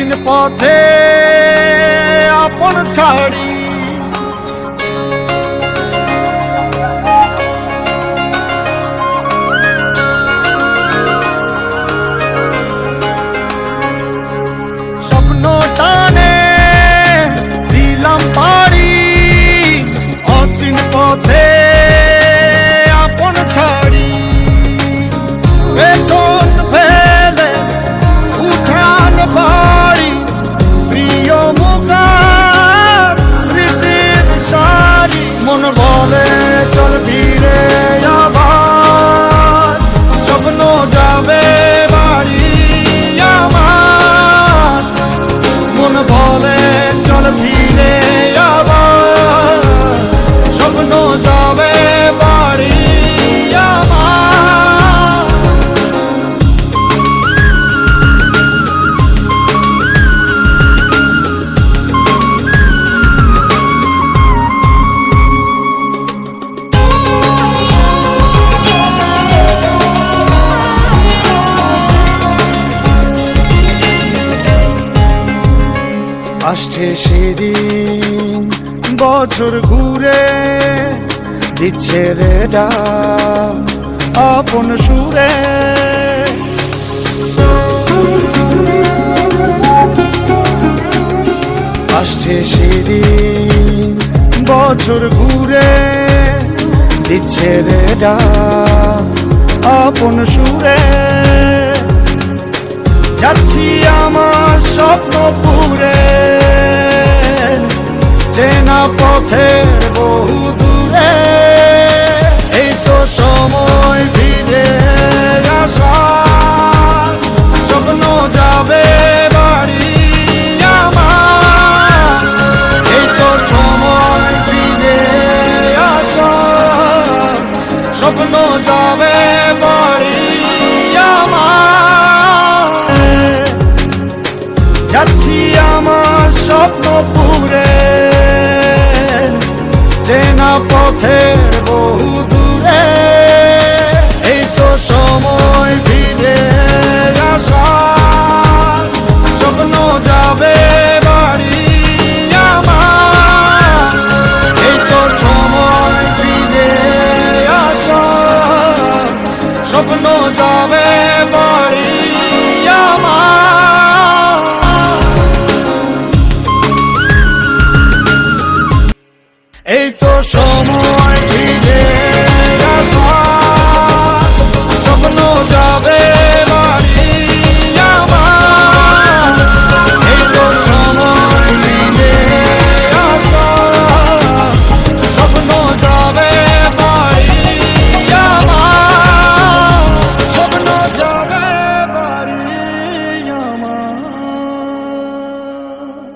অচিন পথে আপন ছাড়ি স্বপ্ন টানে দিলাম পাড়ি অচিন পথে আপন ছাড়ি পেছন ফেলে উঠান বাড়ি প্রিয় মুখার স্মৃতির সারি মন বলে চল ফিরে আবার স্বপ্ন যাবে বাড়ি আমার মন বলে চল ফিরে আবার স্বপ্ন যাবে বাড়ি আমার আসছে সেদিন বছর ঘুরে দিচ্ছে রে ডাক আপন সুরে আসছে সেদিন বছর ঘুরে দিচ্ছে রে ডাক আপন সুরে যাচ্ছি আমার স্বপ্ন পুরে চেনা পথের বহু দূরে এই তো সময় ফিরে আসার স্বপ্ন যাবে বাড়ি আমার এই তো সময় ফিরে আসার স্বপ্ন যাবে বাড়ি আমার যাচ্ছি আমার স্বপ্ন পুরে চেনা পথে